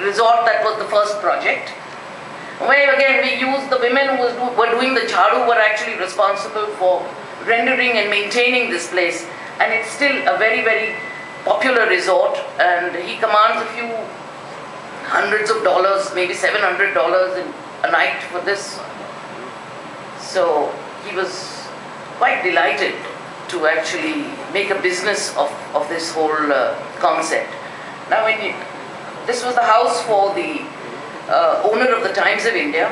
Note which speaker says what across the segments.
Speaker 1: resort, that was the first project, where again we used the women who were doing the jhadu were actually responsible for rendering and maintaining this place, and it's still a very, very popular resort, and he commands a few hundreds of dollars, maybe $700 in a night for this. So he was quite delighted to actually make a business of this whole concept. Now, this was the house for the owner of the Times of India.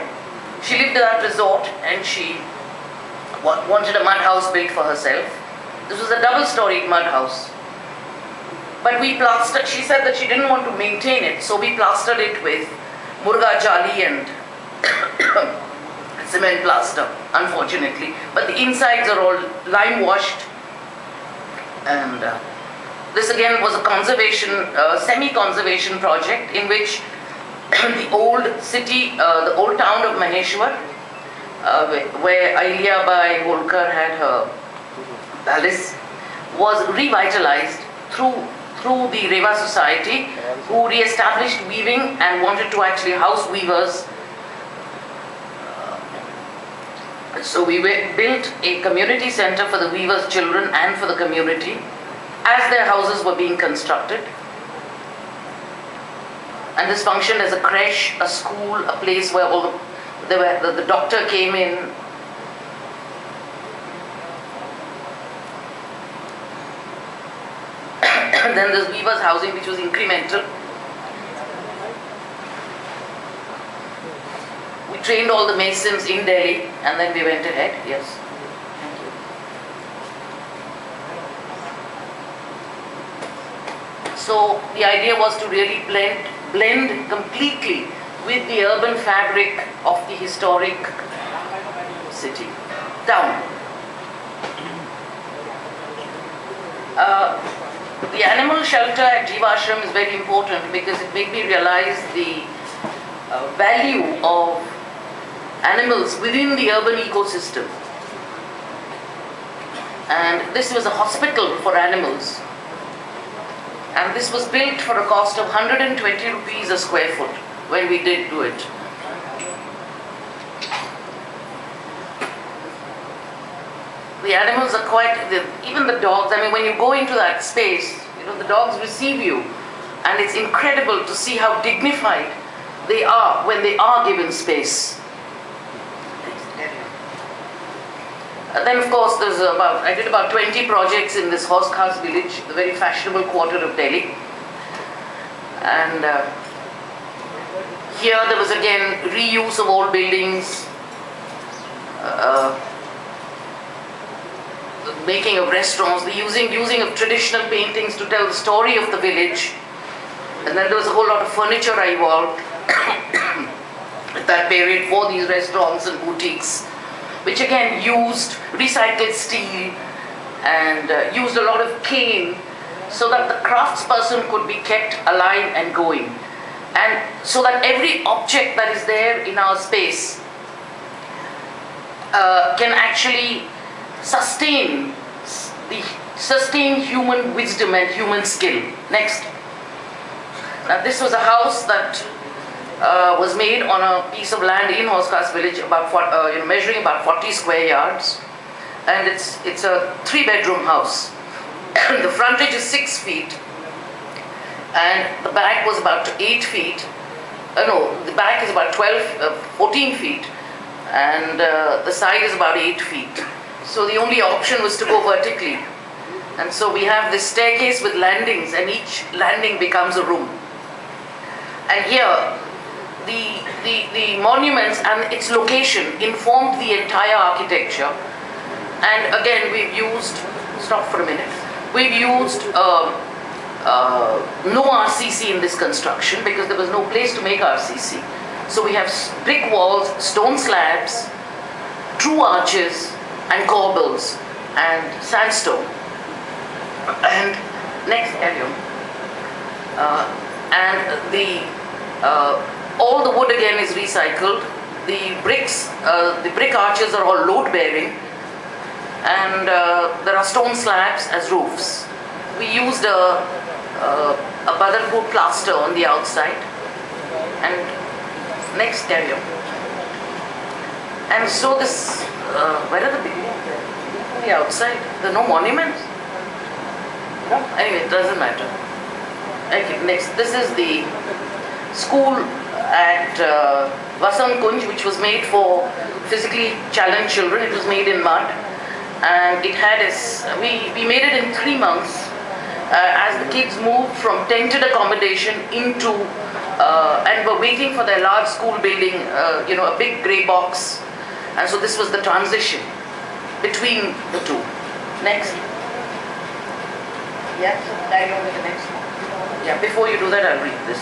Speaker 1: She lived at that resort and she wanted a mud house built for herself. This was a double-storied mud house. But we plastered, she said that she didn't want to maintain it, so we plastered it with murga jali and cement plaster, unfortunately. But the insides are all lime washed. And this again was a conservation, semi-conservation project in which the old city, the old town of Maheshwar, where Ahilyabai Holkar had her palace, was revitalized through the Reva Society, who re-established weaving and wanted to actually house weavers. So we built a community center for the weavers' children and for the community as their houses were being constructed. And this functioned as a creche, a school, a place where all the doctor came in. And then there's weavers' housing, which was incremental. We trained all the masons in Delhi, and then we went ahead. Yes. Thank you. So the idea was to really blend completely with the urban fabric of the historic city, town. The animal shelter at Jivashram is very important because it made me realize the value of animals within the urban ecosystem. And this was a hospital for animals. And this was built for a cost of 120 rupees a square foot when we did do it. The animals are quite, even the dogs, I mean, when you go into that space, you know, the dogs receive you, and it's incredible to see how dignified they are when they are given space. And then, of course, I did about 20 projects in this horse cars village, the very fashionable quarter of Delhi. And here there was again reuse of old buildings, making of restaurants, the using of traditional paintings to tell the story of the village. And then there was a whole lot of furniture I evolved at that period for these restaurants and boutiques, which again used recycled steel and used a lot of cane so that the craftsperson could be kept alive and going. And so that every object that is there in our space can actually sustain human wisdom and human skill. Next. Now this was a house that was made on a piece of land in Horsecars village, about measuring about 40 square yards, and it's a 3-bedroom house. The frontage is 6 feet, and the back was about 8 feet. No, the back is about 14 feet, and the side is about 8 feet. So the only option was to go vertically. And so we have this staircase with landings, and each landing becomes a room. And here, the monuments and its location informed the entire architecture. And again, we've used, stop for a minute, we've used no RCC in this construction because there was no place to make RCC. So we have brick walls, stone slabs, true arches, and corbels, and sandstone. And next, all the wood again is recycled. The bricks, the brick arches are all load-bearing, and there are stone slabs as roofs. We used a Badarpur plaster on the outside, And next, carry on. And so this, where are the buildings? The outside, there are no monuments. No? Anyway, it doesn't matter. Okay, next, this is the school at Vasant Kunj, which was made for physically challenged children. It was made in mud, and it had we made it in 3 months as the kids moved from tented accommodation into and were waiting for their large school building, a big grey box, and so this was the transition between the two. Next. Yeah, so carry on with the next one. Yeah, before you do that, I'll read this.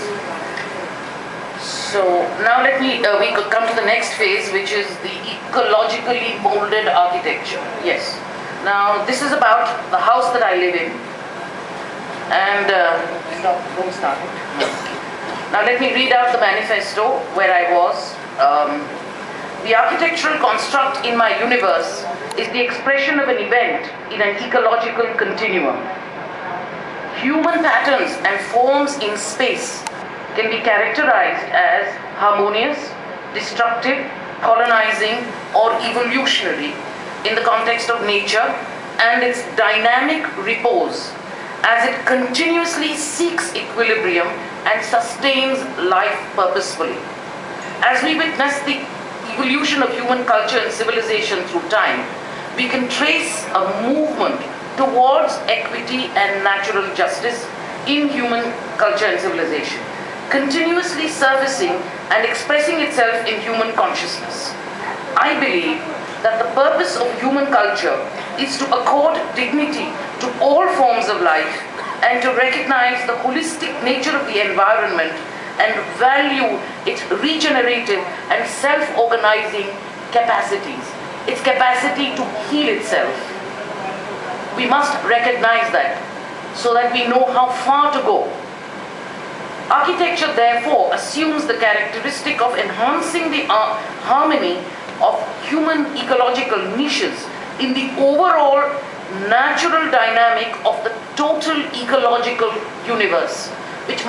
Speaker 1: So now let me, we could come to the next phase, which is the ecologically molded architecture. Yes. Now this is about the house that I live in. And, don't start it. Now let me read out the manifesto where I was. The architectural construct in my universe is the expression of an event in an ecological continuum. Human patterns and forms in space can be characterized as harmonious, destructive, colonizing, or evolutionary in the context of nature and its dynamic repose as it continuously seeks equilibrium and sustains life purposefully. As we witness the evolution of human culture and civilization through time, we can trace a movement towards equity and natural justice in human culture and civilization, continuously surfacing and expressing itself in human consciousness. I believe that the purpose of human culture is to accord dignity to all forms of life and to recognize the holistic nature of the environment and value its regenerative and self-organizing capacities, its capacity to heal itself. We must recognize that so that we know how far to go. Architecture, therefore, assumes the characteristic of enhancing the harmony of human ecological niches in the overall natural dynamic of the total ecological universe, which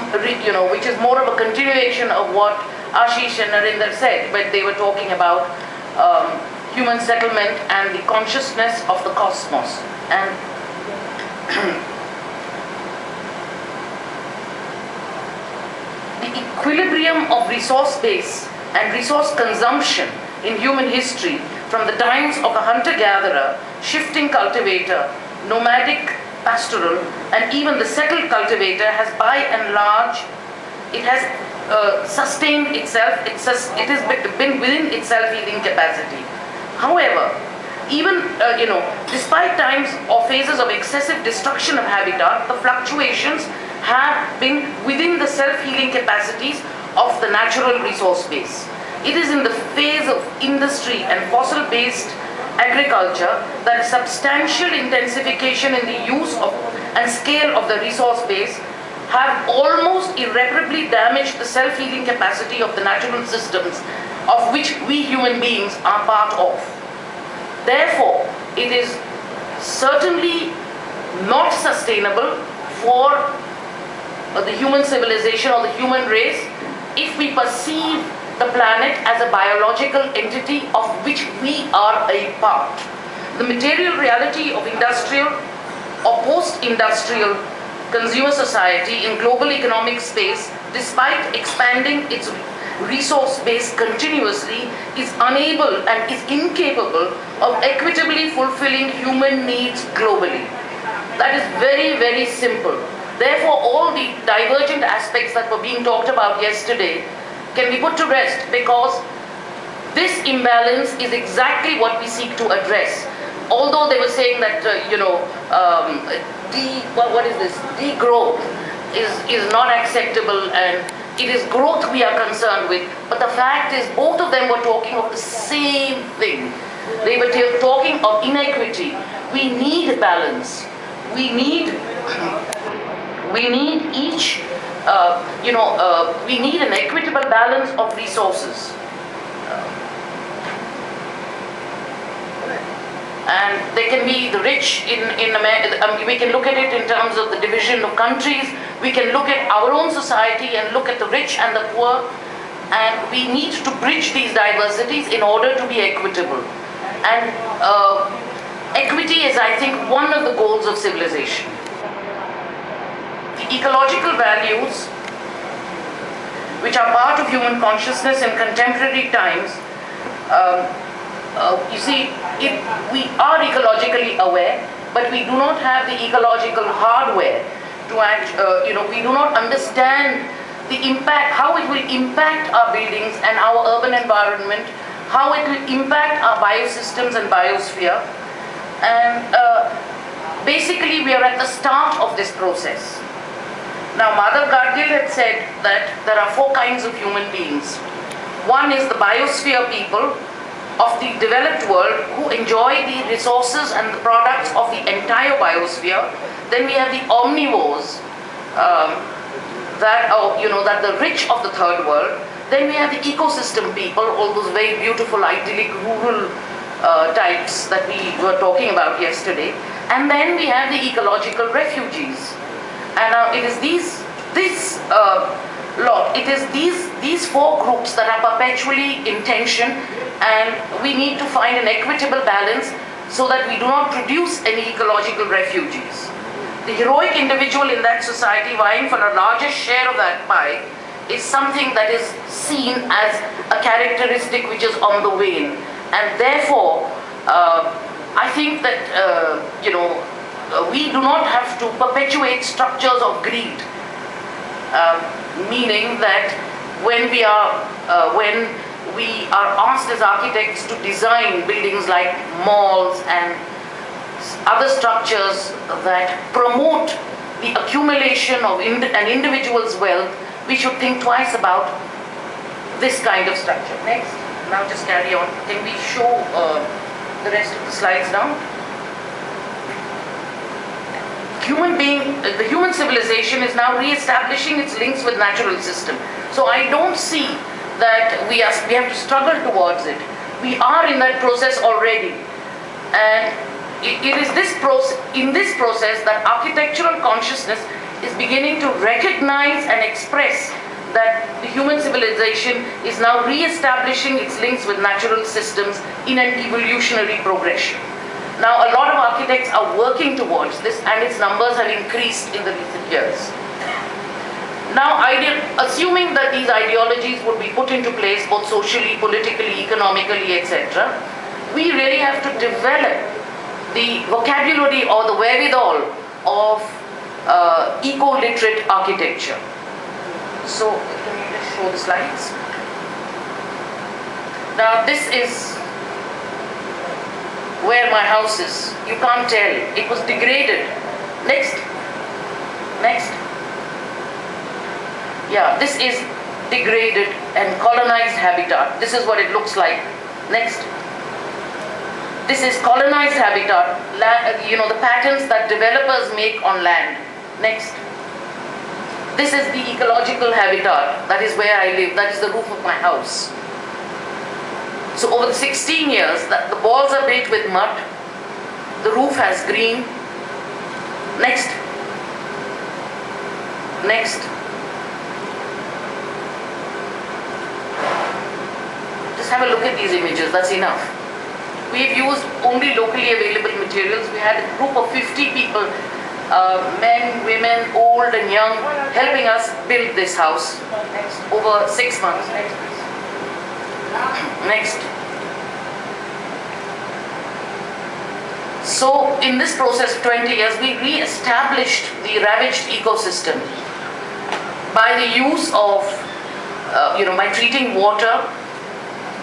Speaker 1: is more of a continuation of what Ashish and Narinder said when they were talking about human settlement and the consciousness of the cosmos. And the equilibrium of resource base and resource consumption in human history from the times of a hunter-gatherer, shifting cultivator, nomadic pastoral, and even the settled cultivator has by and large, it has sustained itself, it has been within its self-healing capacity. However, even, despite times or phases of excessive destruction of habitat, the fluctuations have been within the self-healing capacities of the natural resource base. It is in the phase of industry and fossil-based agriculture that a substantial intensification in the use of and scale of the resource base have almost irreparably damaged the self-healing capacity of the natural systems of which we human beings are part of. Therefore, it is certainly not sustainable for the human civilization or the human race if we perceive the planet as a biological entity of which we are a part. The material reality of industrial or post-industrial consumer society in global economic space, despite expanding its resource base continuously, is unable and is incapable of equitably fulfilling human needs globally. That is very, very simple. Therefore, all the divergent aspects that were being talked about yesterday can be put to rest, because this imbalance is exactly what we seek to address. Although they were saying that, degrowth is not acceptable and it is growth we are concerned with, but the fact is both of them were talking of the same thing. They were talking of inequity. We need balance. We need each, we need an equitable balance of resources. And they can be the rich in America. We can look at it in terms of the division of countries. We can look at our own society and look at the rich and the poor. and we need to bridge these diversities in order to be equitable. And equity is, I think, one of the goals of civilization. The ecological values, which are part of human consciousness in contemporary times, you see, we are ecologically aware, but we do not have the ecological hardware to act, we do not understand the impact, how it will impact our buildings and our urban environment, how it will impact our biosystems and biosphere. And basically we are at the start of this process. Now, Mother Gadgil had said that there are 4 kinds of human beings. One is the biosphere people of the developed world who enjoy the resources and the products of the entire biosphere. Then we have the omnivores, that the rich of the third world. Then we have the ecosystem people, all those very beautiful, idyllic, rural types that we were talking about yesterday. And then we have the ecological refugees. And it is these 4 groups that are perpetually in tension, and we need to find an equitable balance so that we do not produce any ecological refugees. The heroic individual in that society vying for a larger share of that pie is something that is seen as a characteristic which is on the wane. And therefore, I think that, we do not have to perpetuate structures of greed, meaning that when we are asked as architects to design buildings like malls and other structures that promote the accumulation of an individual's wealth, we should think twice about this kind of structure. Next, now just carry on. Can we show the rest of the slides now? The human civilization is now re-establishing its links with natural system. So I don't see that we have to struggle towards it. We are in that process already. And it is in this process that architectural consciousness is beginning to recognize and express that the human civilization is now re-establishing its links with natural systems in an evolutionary progression. Now, a lot of architects are working towards this, and its numbers have increased in the recent years. Now, assuming that these ideologies would be put into place both socially, politically, economically, etc., we really have to develop the vocabulary or the wherewithal of eco-literate architecture. So, can you just show the slides? Now, this is where my house is. You can't tell. It was degraded. Next. Next. Yeah, this is degraded and colonized habitat. This is what it looks like. Next. This is colonized habitat. The patterns that developers make on land. Next. This is the ecological habitat. That is where I live. That is the roof of my house. So over the 16 years, the walls are built with mud, the roof has green. Next. Next. Just have a look at these images, that's enough. We've used only locally available materials. We had a group of 50 people, men, women, old and young, helping us build this house. Next. Over 6 months. Next, please. Next. So in this process of 20 years, we re-established the ravaged ecosystem by the use of, by treating water.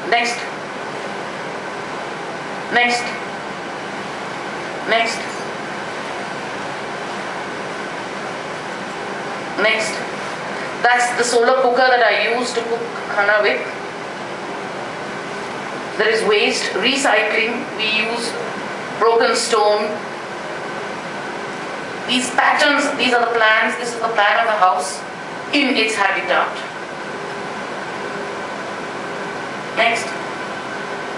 Speaker 1: Next. Next. Next. Next. That's the solar cooker that I use to cook khana with. There is waste, recycling. We use broken stone. These patterns, these are the plans. This is the plan of the house in its habitat. Next.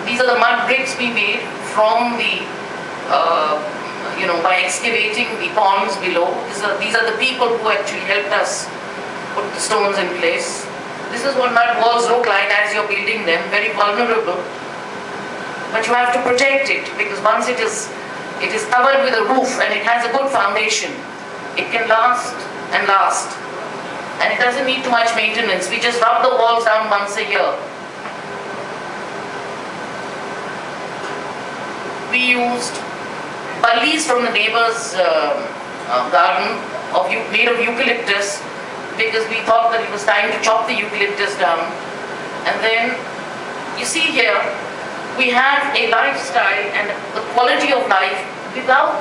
Speaker 1: These are the mud bricks we made from the, by excavating the ponds below. These are the people who actually helped us put the stones in place. This is what mud walls look like as you're building them, very vulnerable. But you have to protect it, because once it is covered with a roof and it has a good foundation, it can last and last. And it doesn't need too much maintenance. We just rub the walls down once a year. We used ballis from the neighbor's garden made of eucalyptus, because we thought that it was time to chop the eucalyptus down. And then, you see here, we have a lifestyle and the quality of life without